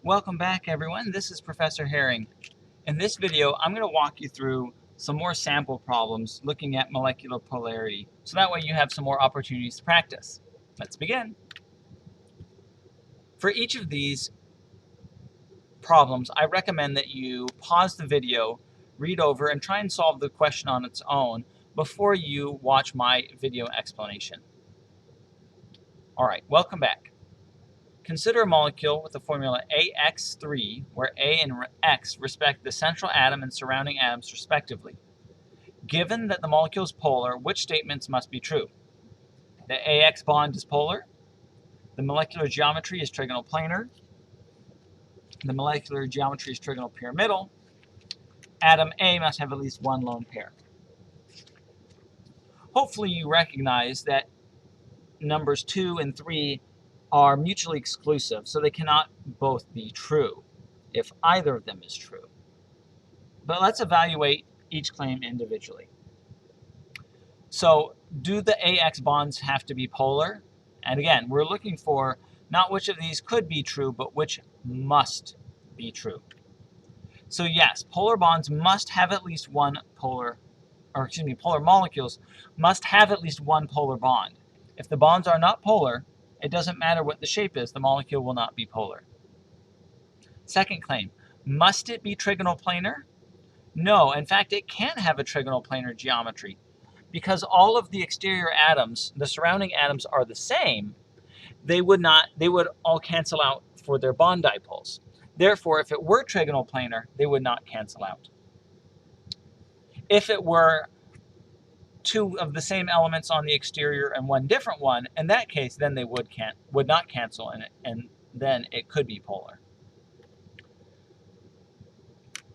Welcome back, everyone. This is Professor Herring. In this video, I'm going to walk you through some more sample problems looking at molecular polarity, so that way you have some more opportunities to practice. Let's begin. For each of these problems, I recommend that you pause the video, read over, and try and solve the question on its own before you watch my video explanation. All right, welcome back. Consider a molecule with the formula AX3, where A and X respect the central atom and surrounding atoms respectively. Given that the molecule is polar, which statements must be true? The AX bond is polar, the molecular geometry is trigonal planar, the molecular geometry is trigonal pyramidal, atom A must have at least one lone pair. Hopefully you recognize that numbers 2 and 3 are mutually exclusive, so they cannot both be true if either of them is true. But let's evaluate each claim individually. So, do the AX bonds have to be polar? And again, we're looking for not which of these could be true, but which must be true. So yes, polar bonds must have at least one polar molecules must have at least one polar bond. If the bonds are not polar, it doesn't matter what the shape is, the molecule will not be polar. Second claim, must it be trigonal planar? No, in fact, it can't have a trigonal planar geometry because all of the exterior atoms, the surrounding atoms, are the same. They would all cancel out for their bond dipoles. Therefore, if it were trigonal planar, they would not cancel out. If it were two of the same elements on the exterior and one different one, in that case, then they would not cancel, and then it could be polar.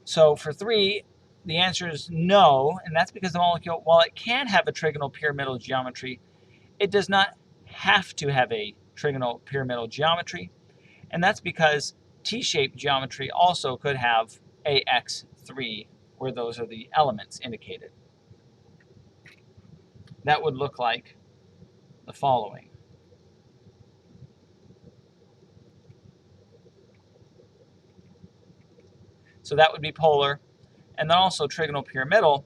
So for 3, the answer is no, and that's because the molecule, while it can have a trigonal pyramidal geometry, it does not have to have a trigonal pyramidal geometry, and that's because T-shaped geometry also could have AX3, where those are the elements indicated. That would look like the following. So that would be polar, and then also trigonal pyramidal,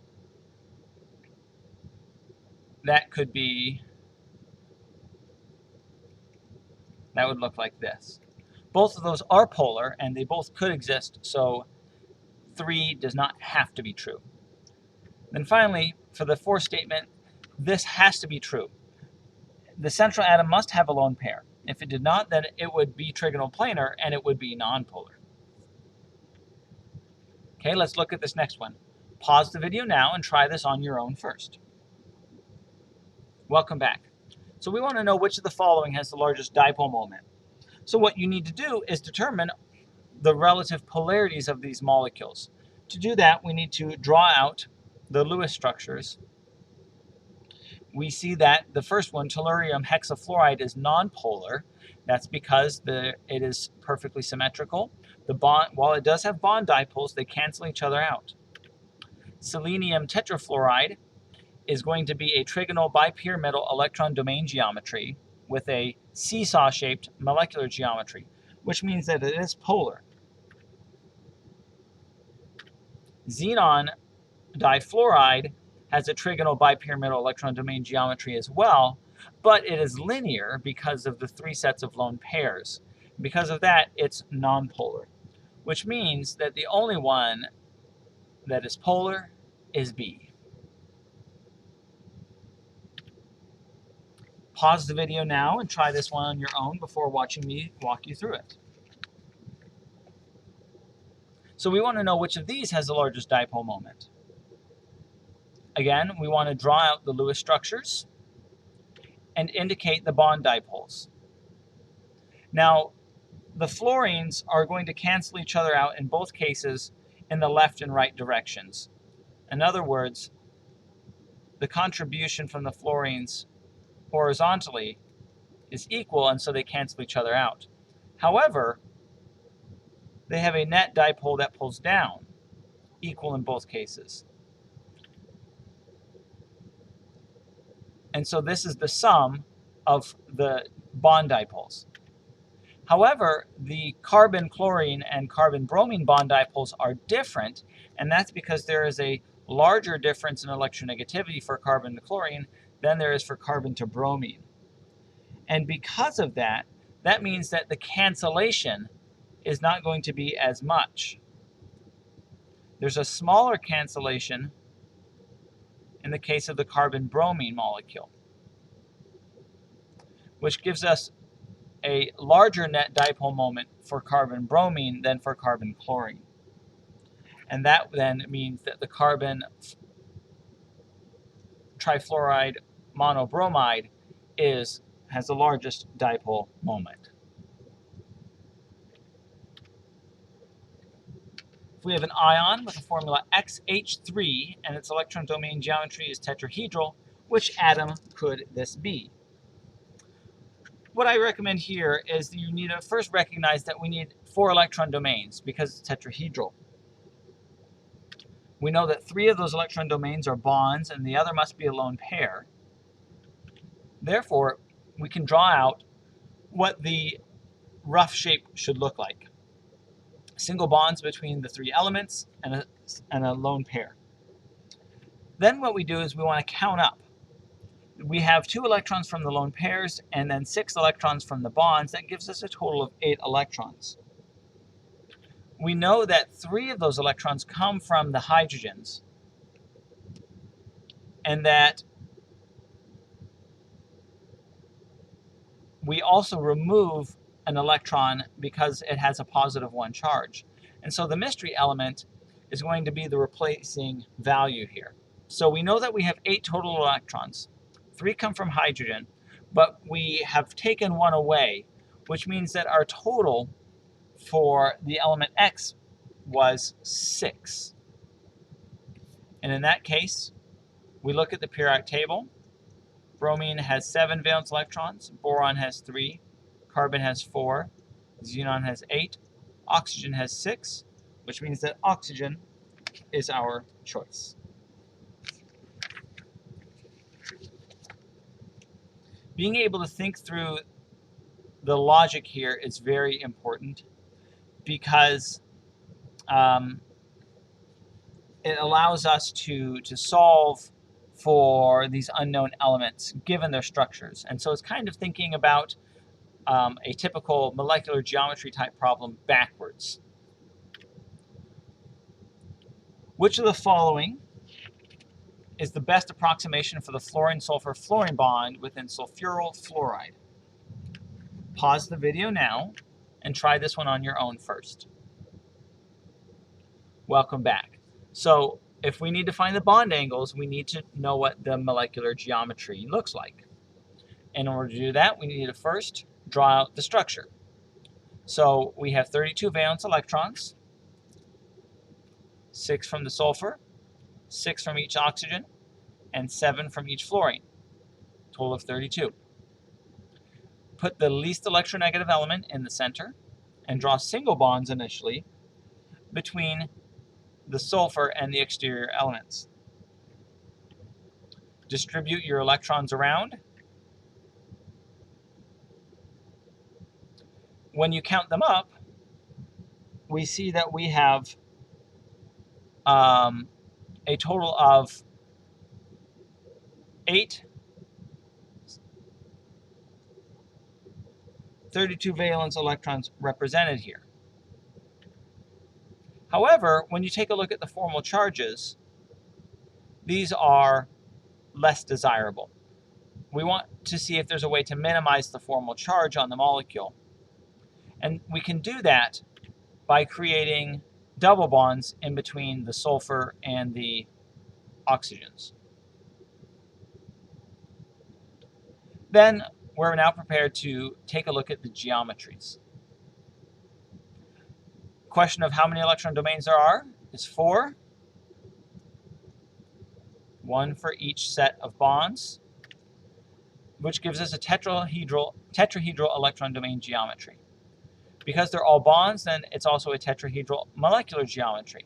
that would look like this. Both of those are polar, and they both could exist, so 3 does not have to be true. Then finally, for the 4th statement, this has to be true. The central atom must have a lone pair. If it did not, then it would be trigonal planar, and it would be nonpolar. Okay, let's look at this next one. Pause the video now and try this on your own first. Welcome back. So we want to know which of the following has the largest dipole moment. So what you need to do is determine the relative polarities of these molecules. To do that, we need to draw out the Lewis structures. We see that the first one, tellurium hexafluoride, is nonpolar. That's because it is perfectly symmetrical. While it does have bond dipoles, they cancel each other out. Selenium tetrafluoride is going to be a trigonal bipyramidal electron domain geometry with a seesaw-shaped molecular geometry, which means that it is polar. Xenon difluoride has a trigonal bipyramidal electron domain geometry as well, but it is linear because of the 3 sets of lone pairs. Because of that, it's nonpolar, which means that the only one that is polar is B. Pause the video now and try this one on your own before watching me walk you through it. So we want to know which of these has the largest dipole moment. Again, we want to draw out the Lewis structures and indicate the bond dipoles. Now, the fluorines are going to cancel each other out in both cases in the left and right directions. In other words, the contribution from the fluorines horizontally is equal, and so they cancel each other out. However, they have a net dipole that pulls down, equal in both cases. And so this is the sum of the bond dipoles. However, the carbon-chlorine and carbon-bromine bond dipoles are different, and that's because there is a larger difference in electronegativity for carbon to chlorine than there is for carbon to bromine. And because of that, that means that the cancellation is not going to be as much. There's a smaller cancellation in the case of the carbon-bromine molecule, which gives us a larger net dipole moment for carbon-bromine than for carbon-chlorine. And that then means that the carbon trifluoride monobromide has the largest dipole moment. If we have an ion with a formula XH3 and its electron domain geometry is tetrahedral, which atom could this be? What I recommend here is that you need to first recognize that we need 4 electron domains because it's tetrahedral. We know that 3 of those electron domains are bonds and the other must be a lone pair. Therefore, we can draw out what the rough shape should look like. Single bonds between the 3 elements and a lone pair. Then what we do is we want to count up. We have 2 electrons from the lone pairs and then 6 electrons from the bonds. That gives us a total of 8 electrons. We know that 3 of those electrons come from the hydrogens, and that we also remove an electron because it has a positive 1 charge. And so the mystery element is going to be the replacing value here. So we know that we have 8 total electrons. 3 come from hydrogen, but we have taken 1 away, which means that our total for the element X was 6. And in that case, we look at the periodic table. Bromine has 7 valence electrons, boron has 3, carbon has 4, xenon has 8, oxygen has 6, which means that oxygen is our choice. Being able to think through the logic here is very important because it allows us to solve for these unknown elements given their structures. And so it's kind of thinking about a typical molecular geometry type problem backwards. Which of the following is the best approximation for the fluorine-sulfur-fluorine bond within sulfuryl fluoride? Pause the video now and try this one on your own first. Welcome back. So if we need to find the bond angles, we need to know what the molecular geometry looks like. In order to do that, we need to first draw out the structure. So we have 32 valence electrons, 6 from the sulfur, 6 from each oxygen, and 7 from each fluorine, total of 32. Put the least electronegative element in the center and draw single bonds initially between the sulfur and the exterior elements. Distribute your electrons around. When you count them up, we see that we have a total of 8 32 valence electrons represented here. However, when you take a look at the formal charges, these are less desirable. We want to see if there's a way to minimize the formal charge on the molecule. And we can do that by creating double bonds in between the sulfur and the oxygens. Then we're now prepared to take a look at the geometries. Question of how many electron domains there are is 4. 1 for each set of bonds, which gives us a tetrahedral electron domain geometry. Because they're all bonds, then it's also a tetrahedral molecular geometry.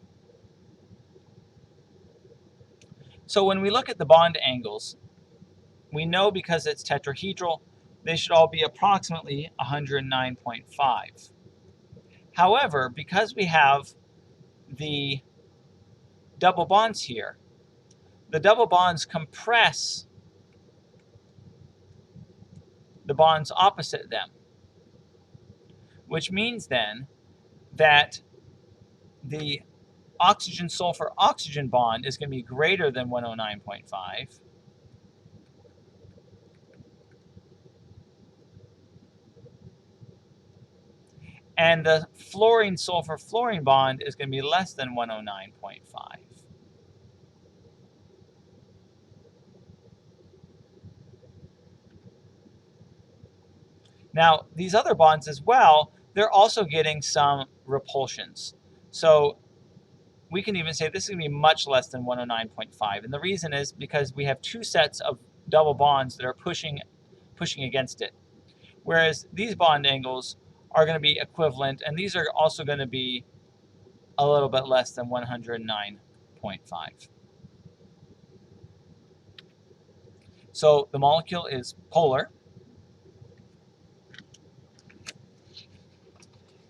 So when we look at the bond angles, we know because it's tetrahedral, they should all be approximately 109.5. However, because we have the double bonds here, the double bonds compress the bonds opposite them, which means then that the oxygen-sulfur-oxygen bond is going to be greater than 109.5. And the fluorine-sulfur-fluorine bond is going to be less than 109.5. Now, these other bonds as well, they're also getting some repulsions. So we can even say this is going to be much less than 109.5. And the reason is because we have two sets of double bonds that are pushing against it. Whereas these bond angles are going to be equivalent, and these are also going to be a little bit less than 109.5. So the molecule is polar.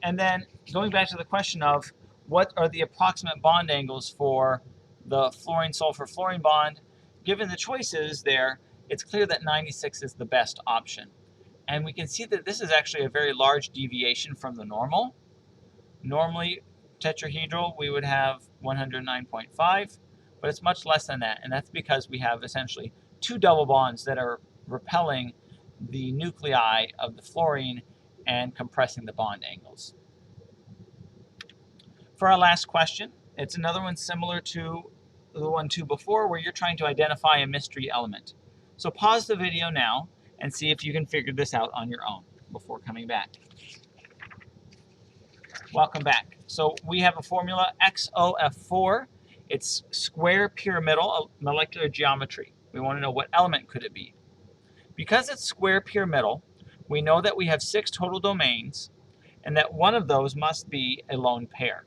And then going back to the question of what are the approximate bond angles for the fluorine-sulfur-fluorine bond, given the choices there, it's clear that 96 is the best option. And we can see that this is actually a very large deviation from the normal. Normally, tetrahedral, we would have 109.5, but it's much less than that. And that's because we have essentially two double bonds that are repelling the nuclei of the fluorine and compressing the bond angles. For our last question, it's another one similar to the one two before, where you're trying to identify a mystery element. So pause the video now and see if you can figure this out on your own before coming back. Welcome back. So we have a formula XOF4. It's square pyramidal molecular geometry. We want to know what element could it be. Because it's square pyramidal, we know that we have 6 total domains and that one of those must be a lone pair.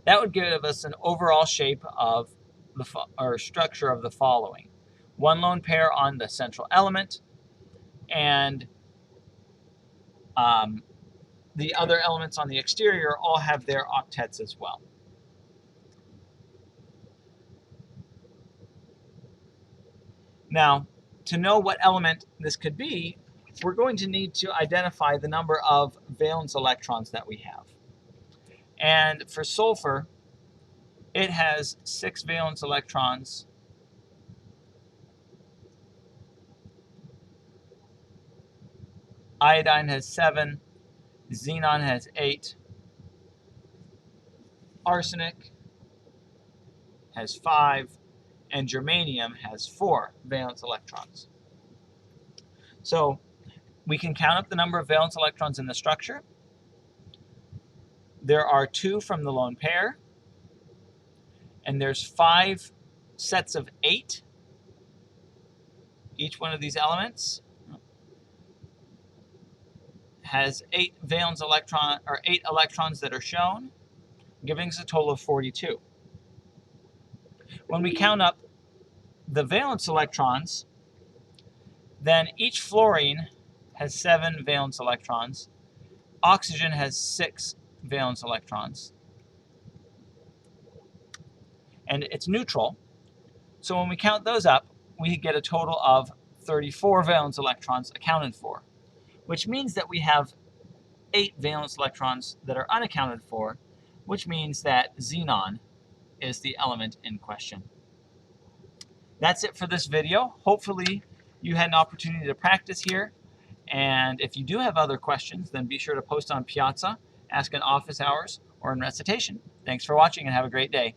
That would give us an overall shape of the structure of the following. One lone pair on the central element, and the other elements on the exterior all have their octets as well. Now, to know what element this could be, we're going to need to identify the number of valence electrons that we have. And for sulfur, it has 6 valence electrons. Iodine has 7, xenon has 8, arsenic has 5, and germanium has 4 valence electrons. So we can count up the number of valence electrons in the structure. There are 2 from the lone pair, and there's 5 sets of 8. Each one of these elements has 8 valence electron, or 8 electrons that are shown, giving us a total of 42. When we count up the valence electrons, then each fluorine has 7 valence electrons. Oxygen has 6 valence electrons. And it's neutral. So when we count those up, we get a total of 34 valence electrons accounted for, which means that we have 8 valence electrons that are unaccounted for, which means that xenon is the element in question. That's it for this video. Hopefully you had an opportunity to practice here, and if you do have other questions, then be sure to post on Piazza, ask in office hours, or in recitation. Thanks for watching and have a great day.